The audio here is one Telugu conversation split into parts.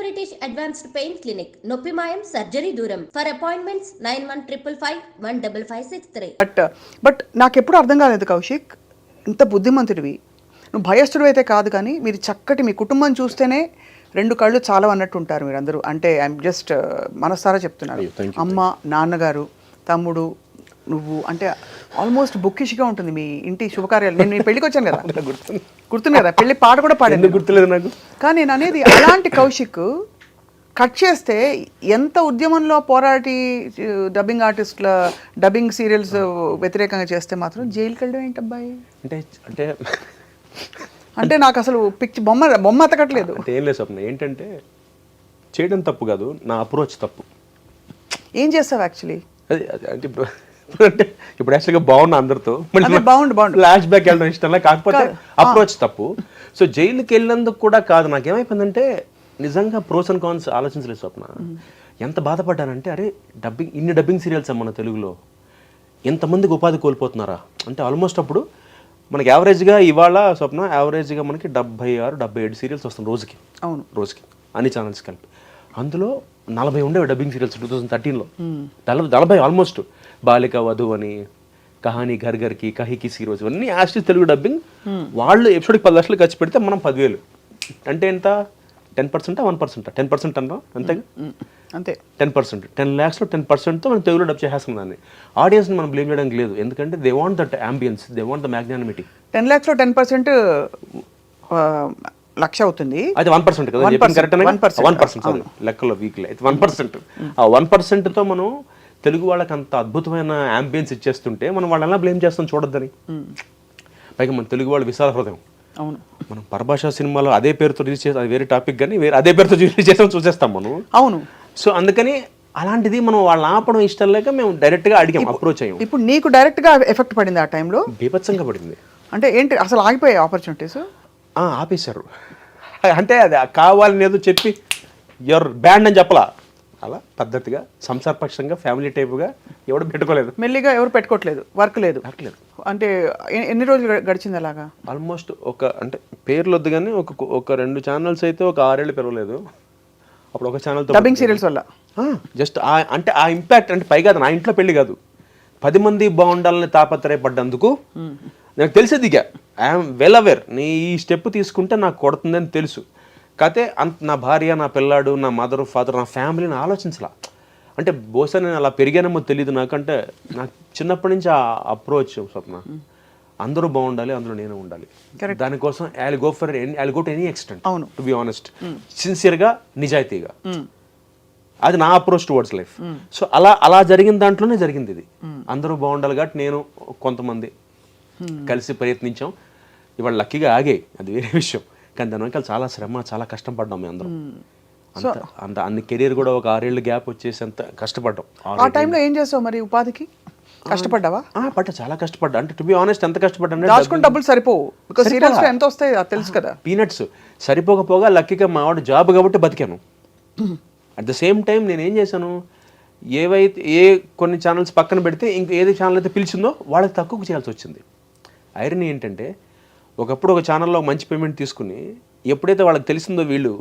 బ్రిటిష్ అడ్వాన్స్డ్ పెయిన్ క్లినిక్, నొప్పి మాయం, సర్జరీ దూరం. For appointments 9155556563. బట్ నాకు ఎప్పుడు అర్థం కాలేదు కౌశిక్, ఇంత బుద్ధిమంతుడివి, నువ్వు భయస్థుడు అయితే కాదు, కానీ మీరు చక్కటి మీ కుటుంబం చూస్తేనే రెండు కళ్ళు చాలా అన్నట్టు ఉంటారు మీరు అందరూ. అంటే ఐఎమ్ జస్ట్ మనసారా చెప్తున్నాను. అమ్మ, నాన్నగారు, తమ్ముడు, నువ్వు, అంటే ఆల్మోస్ట్ బుక్కిష్గా ఉంటుంది మీ ఇంటి శుభకార్యాలు. నేను మీ పెళ్ళికి వచ్చాను కదా, గుర్తుంది కదా, పెళ్లి పాట కూడా పాడాను, గుర్తులేదు నాకు. కానీ నేను అనేది అలాంటి కౌశిక్ కట్ చేస్తే ఎంత ఉద్యమంలో పోరాటి డబ్బింగ్ ఆర్టిస్టుల డబ్బింగ్ సీరియల్స్ వ్యతిరేకంగా చేస్తే మాత్రం జైలుకి వెళ్ళడం ఏంటబ్బాయి? అంటే అంటే అంటే నాకు అసలు బొమ్మ అతకట్లేదు. అంటే ఏం లేదు స్వప్న, ఏంటంటే చేయడం తప్పు కాదు, నా అప్రోచ్ తప్పు. ఏం చేస్తావు యాక్చువల్లీ? అది అంటే ఇప్పుడు యాక్చువల్గా బాగున్నా అందరితో, బాగుండు ఫ్లాష్ బ్యాక్ వెళ్ళడం ఇష్టం, కాకపోతే అప్రోచ్ తప్పు. సో జైలుకి వెళ్ళినందుకు కూడా కాదు, నాకేమైపోయిందంటే నిజంగా ప్రోస్ అండ్ కాన్స్ ఆలోచించలేదు స్వప్న. ఎంత బాధపడ్డానంటే, అరే ఇన్ని డబ్బింగ్ సీరియల్స్ మన తెలుగులో ఎంతమందికి ఉపాధి కోల్పోతున్నారా అంటే. ఆల్మోస్ట్ అప్పుడు మనకి యావరేజ్గా ఇవాళ స్వప్న యావరేజ్గా మనకి 76-77 సీరియల్స్ వస్తుంది రోజుకి. అవును, రోజుకి అన్ని ఛానల్స్ కలిపి. అందులో 40 ఉండేవి డబ్బింగ్ సీరియల్స్ 2013లో. 40 ఆల్మోస్ట్. బాలిక వధు అని, కహానీ ఘర్ ఘర్కి, కహికి సీరోజ్, ఇవన్నీ యాస్టిస్ తెలుగు డబ్బింగ్. వాళ్ళు ఎపిసోడ్కి 10 లక్షలు ఖర్చు పెడితే మనం 10,000 అంటే ఎంత? 10%, 1%, 10% అన్నా అంతేగా, అంతే. 10%, 10 lakhsలో 10%తో మనం తెలుగులో డబ్ చేసేస్తున్నాం దాన్ని. ఆడియన్స్ని మనం బ్లేమ్ చేయడానికి లేదు, ఎందుకంటే they want that ambience, they want the magnanimity. 10 lakhsలో 10% లక్ష అవుతుంది. అది 1% కదా, 1% లెక్కలో వీక్లీ అయితే 1%. ఆ 1%తో మనం తెలుగు వాళ్ళకి అంత అద్భుతమైన అంబియన్స్ ఇచ్చేస్తుంటే మనం వాళ్ళని బ్లేమ్ చేస్తాం చూడొద్దని. పైగా మన తెలుగు వాళ్ళు విశాల హృదయం. అవును, మనం పరభాషా సినిమాలో అదే పేరుతో రిలీజ్ చేస్తాం, అది వేరే టాపిక్, కానీ అదే పేరుతో రిలీజ్ చేస్తాం చూసేస్తాం మనం. అవును. సో అందుకని అలాంటిది మనం వాళ్ళని ఆపడం ఇష్టం లేక మేము డైరెక్ట్గా అడిగాం, అప్రోచ్ అయ్యాం. ఇప్పుడు నీకు డైరెక్ట్గా ఎఫెక్ట్ పడింది ఆ టైంలో? బీభత్సంగా పడింది. అంటే ఏంటి అసలు ఆగిపోయాయి ఆపర్చునిటీస్? ఆపేశారు. అంటే అది కావాలని ఏదో చెప్పి ఎవరు బ్యాండ్ అని చెప్పలా, అలా పద్ధతిగా సంసారపక్షంగా ఫ్యామిలీ టైప్గా ఎవరు పెట్టుకోలేదు, మెల్లిగా ఎవరు పెట్టుకోవట్లేదు, వర్క్ లేదు. అంటే ఎన్ని రోజులు గడిచింది అలాగా? ఆల్మోస్ట్ అంటే పేర్లు వద్దు కానీ ఒక 2 ఛానల్స్ అయితే ఒక 6 ఏళ్ళు పిలవలేదు. అప్పుడు ఒక ఛానల్తో డబ్బింగ్ సీరియల్స్ వల్ల జస్ట్ అంటే ఆ ఇంపాక్ట్, అంటే పైగా నా ఇంట్లో పెళ్లి కాదు, 10 మంది బాగుండాలని తాపత్రయపడ్డందుకు నాకు తెలిసేది. ఇక ఐఎమ్ వెల్ అవేర్, నీ ఈ స్టెప్ తీసుకుంటే నాకు కొడుతుందని తెలుసు. కాకపోతే నా భార్య, నా పిల్లాడు, నా మదర్ ఫాదర్, నా ఫ్యామిలీని ఆలోచించలా. అంటే బహుశా నేను అలా పెరిగానేమో తెలియదు, నాకంటే నాకు చిన్నప్పటి నుంచి ఆ అప్రోచ్ స్వప్న, అందరూ బాగుండాలి, అందులో నేను ఉండాలి. దానికోసం I go to any extent, to be honest, సిన్సియర్గా, నిజాయితీగా. అది నా అప్రోచ్ టువర్డ్స్ లైఫ్. సో అలా జరిగిన దాంట్లోనే జరిగింది ఇది. అందరూ బాగుండాలి కాబట్టి నేను కొంతమంది కలిసి ప్రయత్నించాం. ఇవాళ లక్కీగా ఆగాయి, అది వేరే విషయం. కానీ దాని వెనకాల చాలా శ్రమ, చాలా కష్టం పడ్డాం మేము అందరం. అంత అన్ని కెరీర్ కూడా ఒక 6 ఏళ్ళు గ్యాప్ వచ్చేసి అంత కష్టపడ్డాం. ఆ టైంలో ఏం చేస్తావు మరి? ఉపాధికి కష్టపడ్డావా? చాలా కష్టపడ్డా. అంటే టు బి ఆనెస్ట్ ఎంత కష్టపడ్డా, దాచుకుని డబ్బులు సరిపోవు, బికాజ్ సీరియల్స్ ఎంత వస్తాయి తెలుసు కదా, పీనట్స్. సరిపోకపోగా లక్కీగా మా వాడు జాబ్ కాబట్టి బతికాను. అట్ ద సేమ్ టైం నేను ఏం చేశాను, కొన్ని ఛానల్స్ పక్కన పెడితే ఇంక ఏది ఛానల్ అయితే పిలిచిందో వాళ్ళకి తక్కువ చేయాల్సి వచ్చింది. ఐరన్ ఏంటంటే, ఒకప్పుడు ఒక ఛానల్లో మంచి పేమెంట్ తీసుకుని ఎప్పుడైతే వాళ్ళకి తెలిసిందో వీళ్ళు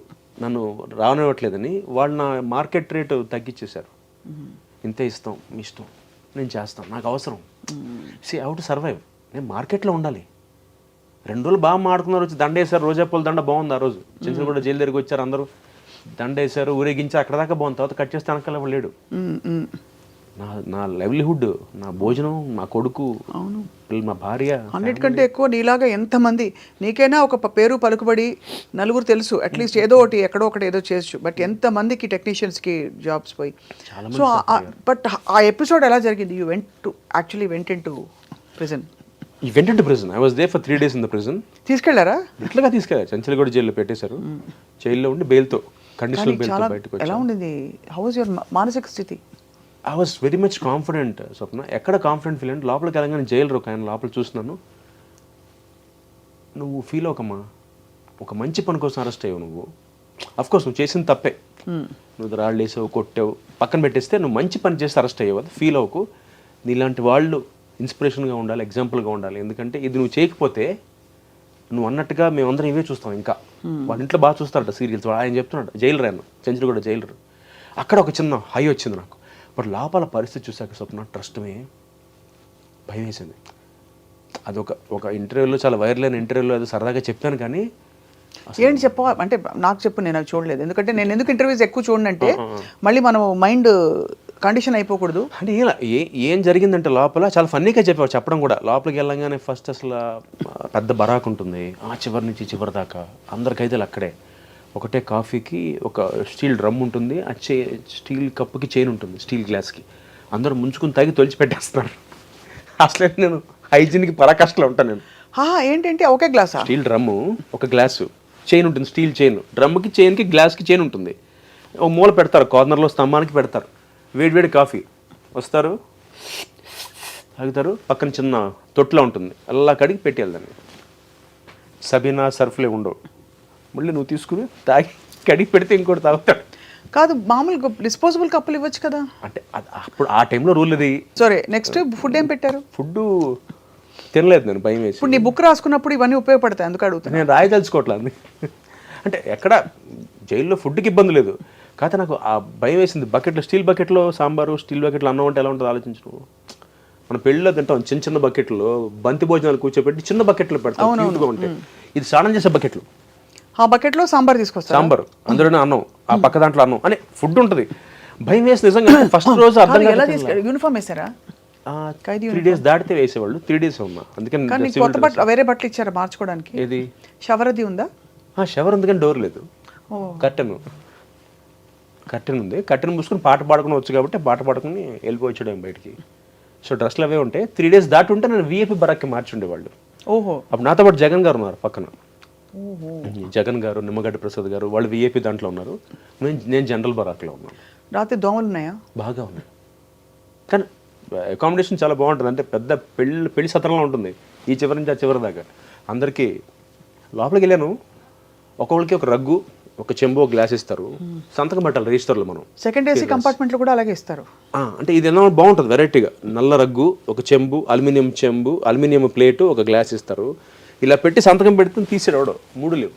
నన్ను రానివ్వట్లేదని, వాళ్ళు నా మార్కెట్ రేటు తగ్గించేశారు. ఇంతే ఇస్తాం, మీ ఇష్టం, నేను చేస్తాను, నాకు అవసరం. హౌ టు సర్వైవ్, నేను మార్కెట్లో ఉండాలి. 2 రోజులు బాగా మాడుకున్నారు, వచ్చి దండ వేశారు, రోజాపూల దండ బాగుంది. ఆ రోజు చిన్న కూడా జైలు దగ్గరికి వచ్చారు, అందరూ దండ వేశారు, ఊరేగించారు, అక్కడ దాకా బాగుంది. తర్వాత కట్ చేస్తే అనకాల లేడు. నా లైవ్లీహుడ్, నా భోజనం, నా కొడుకు, మా భార్య, అన్నిటికంటే ఎక్కువ నీలాగా ఎంతమంది, నీకైనా ఒక పేరు పలుకుబడి నలుగురు తెలుసు, అట్లీస్ట్ ఏదో ఒకటి ఎక్కడో ఒకటి ఏదో చేయొచ్చు, బట్ ఎంతమందికి టెక్నీషియన్స్కి జాబ్స్ పోయి. సో బట్ ఆ ఎపిసోడ్ ఎలా జరిగింది? You went in to prison. I was there for 3 days in the prison. తీసుకెళ్లారా? ఇట్లాగా తీసుకెళ్లారు, చంచలగూడ జైల్లో పెట్టేశారు. జైల్లో ఉండి బెయిల్తో, కండిషనల్ బెయిల్తో బయటకు వచ్చారు. ఎలా ఉండింది? హౌ వాజ్ యువర్ మానసిక స్థితి? I was very much confident Swapna. ఎక్కడ కాన్ఫిడెంట్ ఫీల్ అంటే, లోపలికి వెళ్ళగానే జైలు ఒక ఆయన లోపల చూస్తున్నాను, నువ్వు ఫీల్ అవ్వకమ్మా, ఒక మంచి పని కోసం అరెస్ట్ అయ్యావు నువ్వు. అఫ్కోర్స్ నువ్వు చేసిన తప్పే, నువ్వు రాళ్ళు వేసావు, కొట్టావు, పక్కన పెట్టేస్తే నువ్వు మంచి పని చేస్తే అరెస్ట్ అయ్యావు, అది ఫీల్ అవ్వకు. నీలాంటి వాళ్ళు ఇన్స్పిరేషన్గా ఉండాలి, ఎగ్జాంపుల్గా ఉండాలి. ఎందుకంటే ఇది నువ్వు చేయకపోతే నువ్వు అన్నట్టుగా మేమందరం ఇవే చూస్తాం ఇంకా. వాళ్ళ ఇంట్లో బాగా చూస్తారట సీరియల్స్. ఆయన చెప్తున్నాడు జైలర్ ఆయన, సెంచరీగూడ జైలర్. అక్కడ ఒక చిన్న హై వచ్చింది నాకు. బట్ లోపల పరిస్థితి చూసాక స్వప్న ట్రస్ట్మే భయం వేసింది. ఒక ఇంటర్వ్యూలో, చాలా వైరల్ అయిన ఇంటర్వ్యూలో అది సరదాగా చెప్పాను కానీ ఏంటి చెప్ప అంటే నాకు చెప్పు, నేను అవి చూడలేదు. ఎందుకంటే నేను ఎందుకు ఇంటర్వ్యూస్ ఎక్కువ చూడంటే మళ్ళీ మనం మైండ్ కండిషన్ అయిపోకూడదు అంటే. ఇలా ఏం జరిగిందంటే లోపల చాలా ఫన్నీగా చెప్పావు చెప్పడం కూడా. లోపలికి వెళ్ళంగానే ఫస్ట్ అసలు పెద్ద బరాక్ ఉంటుంది, ఆ చివరి నుంచి చివరి దాకా అందరికైతే అక్కడే. ఒకటే కాఫీకి ఒక స్టీల్ డ్రమ్ ఉంటుంది, ఆ స్టీల్ కప్పుకి చైన్ ఉంటుంది, స్టీల్ గ్లాస్కి. అందరూ ముంచుకుని తాగి తొలిచి పెట్టేస్తున్నారు. అసలే నేను హైజీన్కి పరాకష్టలో ఉంటాను నేను. ఏంటంటే ఒకే గ్లాస్ స్టీల్ డ్రమ్ము, ఒక గ్లాసు, చైన్ ఉంటుంది, స్టీల్ చైన్. డ్రమ్కి చైన్కి గ్లాస్కి చైన్ ఉంటుంది. ఒక మూల పెడతారు, కార్నర్లో స్తంభానికి పెడతారు. వేడివేడి కాఫీ వస్తారు, తాగుతారు. పక్కన చిన్న తొట్లా ఉంటుంది, అలా కడిగి పెట్టి వెళ్దాన్ని. సబీనా సర్ఫ్లే ఉండవు, మళ్ళీ నువ్వు తీసుకుని తాగి కడిగి పెడితే ఇంకోటి తాగుతాడు. కాదు, మామూలు డిస్పోజబుల్ కప్పులు ఇవ్వచ్చు కదా. అంటే అప్పుడు ఆ టైంలో రూల్ అది. సరే, నెక్స్ట్ ఫుడ్ ఏం పెట్టారు? ఫుడ్ తినలేదు నేను, భయం వేసి. ఇప్పుడు నీ బుక్ రాసుకున్నప్పుడు ఇవన్నీ ఉపయోగపడతాయి, అందుకు అడుగుతాను. నేను రాయదలుచుకోవట్లేదు. అంటే ఎక్కడ జైల్లో ఫుడ్కి ఇబ్బంది లేదు, కాకపోతే నాకు ఆ భయం వేసింది. బకెట్లో, స్టీల్ బకెట్లో సాంబారు, స్టీల్ బకెట్లో అన్నం అంటే ఎలా ఉంటుంది ఆలోచించు. మనం పెళ్ళిలో తింటాం చిన్న చిన్న బకెట్లో, బంతి భోజనాలు కూర్చోబెట్టి చిన్న బకెట్లో పెడతాం క్యూట్గా ఉంటాయి. ఇది స్నానం చేసే బకెట్లు. ఆ బకెట్లో సాంబార్ తీసుకొస్తారు, సాంబార్ అందులోనే అన్నం, ఆ పక్క దాంట్లో అన్నం అని ఫుడ్ ఉంటుంది. భయం వేసి నిజంగా ఫస్ట్ రోజు అర్థం ఎలా తీసుకెళ్ళి యూనిఫామ్ వేసారా? 3 days దాటితే వేసేవాళ్ళు, 3 days ఉన్నా. అందుకని కొత్త బట్టలు, వేరే బట్టలు ఇచ్చారా మార్చుకోవడానికి? ఏది షవర్ అది ఉందా? షవర్ ఉంది కానీ డోర్ లేదు. కర్టెన్ ఉంది, కర్టెన్ మూసుకొని పాట పాడుకుని వచ్చు కాబట్టి పాట పాడుకుని వెళ్ళిపోవచ్చాడు బయటికి. సో డ్రెస్లు అవే ఉంటాయి. 3 days దాటి ఉంటే నేను విఐపి బరాక్కి మార్చుండేవాళ్ళు. ఓహో. అప్పుడు నాతో పాటు జగన్ గారు ఉన్నారు పక్కన. జగన్ గారు, నిమ్మగడ్డ ప్రసాద్ గారు, వాళ్ళు విఐపి దాంట్లో ఉన్నారు. నేను జనరల్ బరాక్లో ఉన్నాను. రాత్రి దోమలు ఉన్నాయా? బాగా ఉన్నాయి, కానీ అకామిడేషన్ చాలా బాగుంటుంది. అంటే పెద్ద పెళ్లి సత్రంలో ఉంటుంది, ఈ చివరి నుంచి ఆ చివరి దాకా. అందరికీ లోపలికి వెళ్ళాను, ఒక్కొక్కరికి ఒక రగ్గు, ఒక చెంబు, ఒక గ్లాస్ ఇస్తారు. సంతకం పెట్టాలి రిజిస్టర్లో మనం. సెకండ్ ఏసీ కంపార్ట్మెంట్లో కూడా అలాగే ఇస్తారు. అంటే ఇది ఎలా బాగుంటుంది వెరైటీగా. నల్ల రగ్గు, ఒక చెంబు, అల్యూమినియం చెంబు, అల్యూమినియం ప్లేటు, ఒక గ్లాస్ ఇస్తారు. ఇలా పెట్టి సంతకం పెడితే తీసేవాడు. 3 లేవు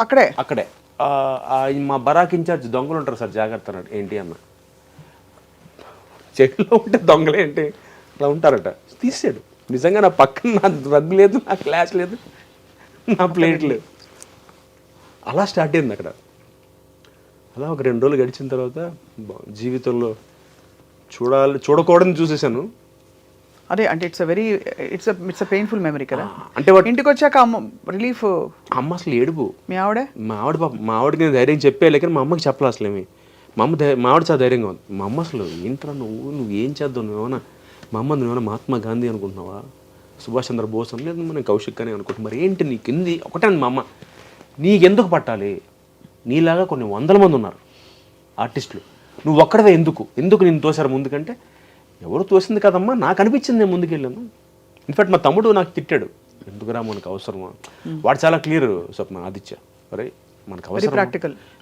అక్కడే. మా బరాక్ ఇన్ఛార్జ్ దొంగలు ఉంటారు సార్ జాగ్రత్త అన్నాడు. ఏంటి అన్న, చెట్లో ఉంటే దొంగలే ఏంటి అలా ఉంటారట. తీసాడు. నిజంగా నా పక్కన నా రగ్గు లేదు, నా గ్లాస్ లేదు, నా ప్లేట్ లేదు. అలా స్టార్ట్ అయింది అక్కడ. అలా ఒక 2 రోజులు గడిచిన తర్వాత జీవితంలో చూడకూడదని చూసేసాను. అదే అంటే ఇట్స్ పెయిన్ఫుల్ మెమరీ కదా. అంటే ఇంటికి వచ్చాక రిలీఫ్. అమ్మ అసలు ఏడుపు. మీ ఆవిడ మా ఆవిడకి నేను ధైర్యం చెప్పే, లేకపోతే మా అమ్మకి చెప్పలే అసలు ఏమి. మా ఆవిడ చాలా ధైర్యంగా ఉంది. మా అమ్మ అసలు ఏంట్రా నువ్వు ఏం చేద్దావు, నువ్వేమన్నా నువ్వేమన్నా మహాత్మా గాంధీ అనుకుంటున్నావా, సుభాష్ చంద్ర బోస్ అని, లేదు నేను కౌశిక్ అని అనుకుంటున్నా. మరి ఏంటి నీకు కింది ఒకటే మా అమ్మ, నీకెందుకు పట్టాలి, నీలాగా కొన్ని 100 మంది ఉన్నారు ఆర్టిస్టులు, నువ్వు ఒక్కడవే ఎందుకు నేను తోసారు ముందుకంటే, ఎవరు తోసింది కదమ్మా, నాకు అనిపించింది నేను ముందుకెళ్ళాను. ఇన్ఫాక్ట్ మా తమ్ముడు నాకు తిట్టాడు, ఎందుకురా మనకు అవసరమా. వాడు చాలా క్లియర్ స్వప్న, ఆదిత్య ఒరే మనకు అవసరం,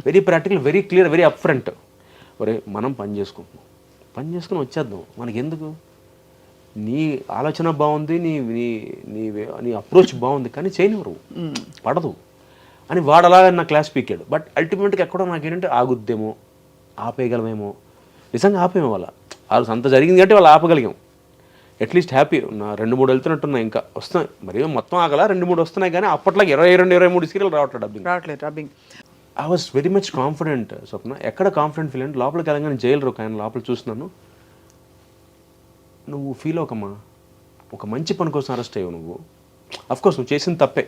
very practical, very clear, very up front. ఒరే మనం పని చేసుకుని వచ్చేద్దాం, మనకి ఎందుకు, నీ ఆలోచన బాగుంది, నీ అప్రోచ్ బాగుంది, కానీ చేయనివ్వరు, పడదు అని వాడు అలాగా నా క్లాస్ పీకాడు. బట్ అల్టిమేట్గా ఎక్కడో నాకేంటంటే ఆగుద్దేమో, ఆపేయగలమేమో. నిజంగా ఆపేమో వాళ్ళ అంత జరిగింది కాబట్టి వాళ్ళు ఆపగలిగాం. At least happy. నా 2-3 వెళ్తున్నట్టున్నాయి, ఇంకా వస్తున్నాయి. మరి మొత్తం ఆగల 2-3 వస్తున్నాయి, కానీ అప్పట్లో 22-23 సీరియల్ రావట్లేదు. Dubbing I was very much confident Swapna. ఎక్కడ కాన్ఫిడెంట్ ఫీల్ అంటే లోపలికి వెళ్ళగానే జైలు ఆయన లోపల చూస్తున్నాను. నువ్వు ఫీల్ అవ్వకమ్మా, ఒక మంచి పని కోసం అరెస్ట్ అయ్యావు నువ్వు. అఫ్కోర్స్ నువ్వు చేసింది తప్పే,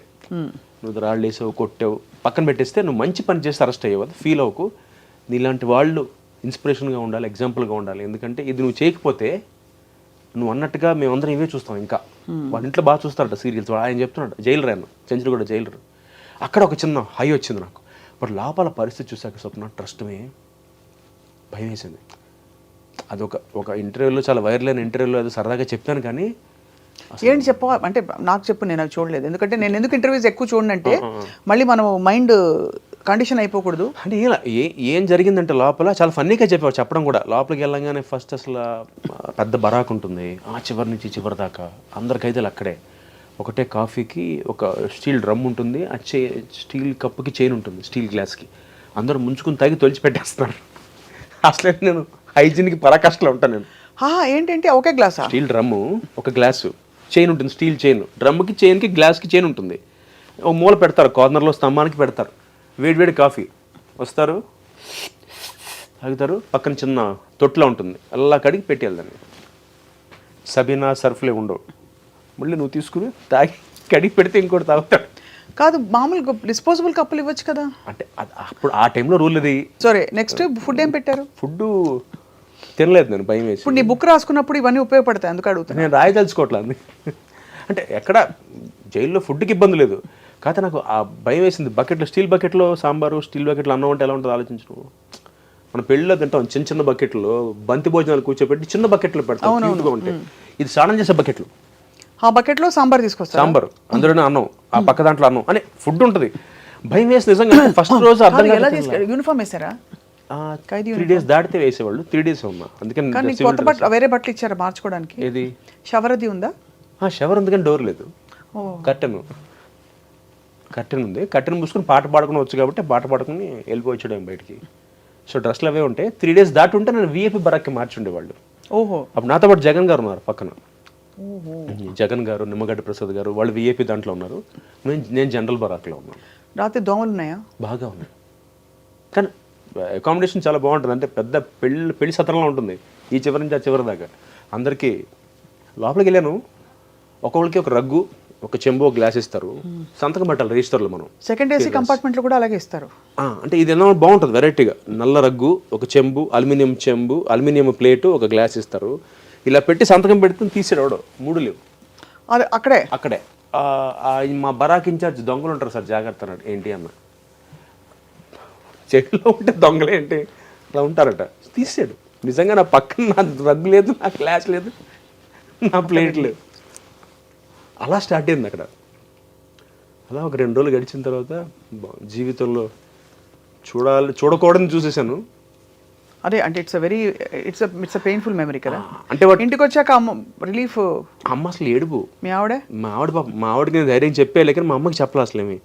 నువ్వు రాళ్ళు వేసావు, కొట్టావు, పక్కన పెట్టేస్తే నువ్వు మంచి పని చేసి అరెస్ట్ అయ్యావు, అది ఫీల్ అవ్వకు. నీలాంటి వాళ్ళు ఇన్స్పిరేషన్గా ఉండాలి, ఎగ్జాంపుల్గా ఉండాలి. ఎందుకంటే ఇది నువ్వు చేయకపోతే నువ్వు అన్నట్టుగా మేమందరం ఇవే చూస్తాం ఇంకా. వాళ్ళ ఇంట్లో బాగా చూస్తారట సీరియల్స్. ఆయన చెప్తున్నాడు జైలర్ ఆయన, సెంచరీగూడ జైలర్. అక్కడ ఒక చిన్న హై వచ్చింది నాకు. బట్ లోపల పరిస్థితి చూసాక స్వప్న ట్రస్ట్మే భయం వేసింది. ఒక ఇంటర్వ్యూలో, చాలా వైరల్ అయిన ఇంటర్వ్యూలో అది సరదాగా చెప్పాను కానీ ఏంటి చెప్ప అంటే నాకు చెప్పు, నేను అవి చూడలేదు. ఎందుకంటే నేను ఎందుకు ఇంటర్వ్యూస్ ఎక్కువ చూడంటే మళ్ళీ మనం మైండ్ కండిషన్ అయిపోకూడదు. అంటే ఇలా ఏం జరిగిందంటే లోపల చాలా ఫన్నీగా చెప్పావు చెప్పడం కూడా. లోపలికి వెళ్ళంగానే ఫస్ట్ అసలు పెద్ద బరాక్ ఉంటుంది, ఆ చివరి నుంచి చివరి దాకా అందరికైతే అక్కడే. ఒకటే కాఫీకి ఒక స్టీల్ డ్రమ్ ఉంటుంది, ఆ స్టీల్ కప్పుకి చైన్ ఉంటుంది, స్టీల్ గ్లాస్కి. అందరూ ముంచుకుని తాగి తొలిచి పెట్టేస్తున్నారు. అసలే నేను హైజీన్కి పరాకాష్ఠలో ఉంటాను నేను. ఏంటంటే ఒకే గ్లాసా? స్టీల్ డ్రమ్ము, ఒక గ్లాసు, చైన్ ఉంటుంది, స్టీల్ చైన్, డ్రమ్కి చైన్కి గ్లాస్కి చైన్ ఉంటుంది. ఒక మూల పెడతారు, కార్నర్లో స్తంభానికి పెడతారు. వేడివేడి కాఫీ వస్తారు, తాగుతారు. పక్కన చిన్న తొట్లా ఉంటుంది, అలా కడిగి పెట్టి వెళ్దాన్ని. సబీనా సర్ఫ్లే ఉండవు, మళ్ళీ నువ్వు తీసుకుని తాగి కడిగి పెడితే ఇంకోటి తాగుతాడు. కాదు, మామూలు డిస్పోజబుల్ కప్పులు ఇవ్వచ్చు కదా. అంటే అప్పుడు ఆ టైంలో రూల్ అది. సరే, నెక్స్ట్ ఫుడ్ ఏం పెట్టారు? ఫుడ్ తినలేదు నేను, భయం వేసి. ఇప్పుడు నీ బుక్ రాసుకున్నప్పుడు ఇవన్నీ ఉపయోగపడతాయి, అందుకు అడుగుతాను. నేను రాయదలుచుకోవట్లేదు. అంటే ఎక్కడ జైల్లో ఫుడ్కి ఇబ్బంది లేదు, కాకపోతే నాకు ఆ భయం వేసింది. బకెట్లో, స్టీల్ బకెట్లో సాంబారు, స్టీల్ బకెట్లో అన్నం అంటే ఎలా ఉంటుంది ఆలోచించు నువ్వు. మనం పెళ్ళిలో తింటాం చిన్న చిన్న బకెట్లో, బంతి భోజనాలు కూర్చోబెట్టి చిన్న బకెట్లో పెడతాం, క్యూట్గా ఉంటాయి. ఇది స్నానం చేసే బకెట్లు. ఆ బకెట్లో సాంబార్ తీసుకొస్తా, సాంబార్ అందులోనే అన్నం, ఆ పక్క దాంట్లో అన్నం అని ఫుడ్ ఉంటుంది. భయం వేసి నిజంగా ఫస్ట్ రోజు అర్థం యూనిఫామ్ వేసారా? 3 days దాటితే వేసేవాళ్ళు, 3 days ఉన్నా. అందుకని కొత్త బట్టలు వేరే బట్టలు ఇచ్చారా మార్చుకోవడానికి? ఏది షవర్ అది ఉందా? షవర్ ఉంది కానీ డోర్ లేదు. కర్టెన్ ఉంది, కర్టెన్ మూసుకొని పాట పాడుకుని వచ్చు కాబట్టి పాట పాడుకుని వెళ్ళిపోవచ్చాడు బయటికి. సో డ్రెస్లు అవే ఉంటాయి. 3 days దాటి ఉంటే నేను విఐపి బరాక్కి మార్చుండేవాళ్ళు. ఓహో. అప్పుడు నాతో పాటు జగన్ గారు ఉన్నారు పక్కన. జగన్ గారు, నిమ్మగడ్డ ప్రసాద్ గారు, వాళ్ళు విఐపి దాంట్లో ఉన్నారు. నేను జనరల్ బరాక్లో ఉన్నాను. రాత్రి దోమలు ఉన్నాయా? బాగా ఉన్నాయి, కానీ అకామిడేషన్ చాలా బాగుంటుంది. అంటే పెద్ద పెళ్లి సత్రంలో ఉంటుంది, ఈ చివరి నుంచి ఆ చివరి దాకా. అందరికీ లోపలికి వెళ్ళాను, ఒక్కొక్కరికి ఒక రగ్గు, ఒక చెంబు, ఒక గ్లాస్ ఇస్తారు. సంతకం పెట్టాలి రిజిస్టర్లో మనం. సెకండ్ ఏసీ కంపార్ట్మెంట్లో కూడా అలాగే ఇస్తారు. అంటే ఇది ఎలా బాగుంటుంది వెరైటీగా. నల్ల రగ్గు, ఒక చెంబు, అల్యూమినియం చెంబు, అల్యూమినియం ప్లేటు, ఒక గ్లాస్ ఇస్తారు. ఇలా పెట్టి సంతకం పెడితే తీసేవాడు. 3 లేవు అక్కడే. మా బరాక్ ఇన్ఛార్జ్ దొంగలు ఉంటారు సార్, జాగ్రత్త అన్నాడు. ఏంటి అన్న, చెట్లో ఉంటే దొంగలే ఏంటి అలా ఉంటారట. తీసాడు. నిజంగా నా పక్కన నా రగ్గు లేదు, నా గ్లాస్ లేదు, నా ప్లేట్ లేదు. అలా స్టార్ట్ అయింది అక్కడ. అలా ఒక 2 రోజులు గడిచిన తర్వాత జీవితంలో చూడకూడదని చూసేసాను. అదే అంటే ఇట్స్ అ పెయిన్ఫుల్ మెమరీ కదా. అంటే ఇంటికి వచ్చాక రిలీఫ్. అమ్మ అసలు ఏడుపు. మీ ఆవిడ మా ఆవిడకి నేను ధైర్యం చెప్పేలే, కానీ మా అమ్మకి చెప్పలే అసలు ఏమి.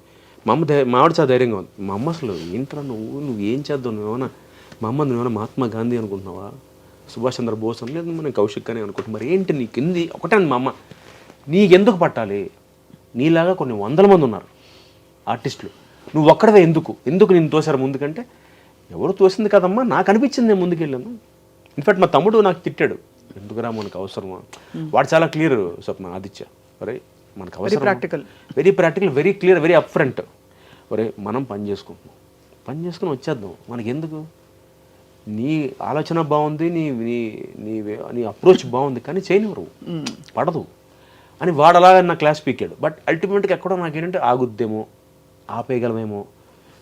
మా ఆవిడ చాలా ధైర్యంగా ఉంది. మా అమ్మ అసలు ఏంట్రా నువ్వు ఏం చేద్దావు, నువ్వేమన్నా మా అమ్మ నువ్వేమన్నా మహాత్మా గాంధీ అనుకుంటున్నావా, సుభాష్ చంద్రబోస్ అని, లేదు మనం కౌశిక్ అని అనుకుంటున్నా, మరి ఏంటి నీకు ఎందు ఒకటే మా అమ్మ, నీకెందుకు పట్టాలి, నీలాగా కొన్ని 100 మంది ఉన్నారు ఆర్టిస్టులు, నువ్వు ఒక్కడవే ఎందుకు నేను తోసారు ముందుకంటే, ఎవరు తోసింది కదమ్మా, నాకు అనిపించింది నేను ముందుకెళ్ళాను. ఇన్ఫాక్ట్ మా తమ్ముడు నాకు తిట్టాడు, ఎందుకురా మనకు అవసరమా. వాడు చాలా క్లియర్ స్వప్న, ఆదిత్య, ఒరే మనకు అవసరం, very practical, very clear, very up front. ఒరే మనం పని చేసుకుని వచ్చేద్దాం, మనకి ఎందుకు, నీ ఆలోచన బాగుంది, నీ నీ నీ నీ అప్రోచ్ బాగుంది, కానీ చేయనివ్వరు, పడదు అని వాడు అలాగా నా క్లాస్ పీకాడు. బట్ అల్టిమేట్గా ఎక్కడో నాకేంటంటే ఆగుద్దేమో, ఆపేయగలమేమో.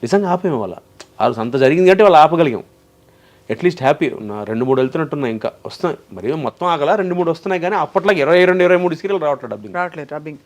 నిజంగా ఆపేమో వాళ్ళ అంత జరిగింది కాబట్టి వాళ్ళు ఆపగలిగాం. At least happy. నా 2-3 వెళ్తున్నట్టున్నాయి, ఇంకా వస్తున్నాయి. మరి మొత్తం ఆగల 2-3 వస్తున్నాయి, కానీ అప్పట్లో 22-23 సీరియల్ రావట్లేదు, డబ్బింగ్.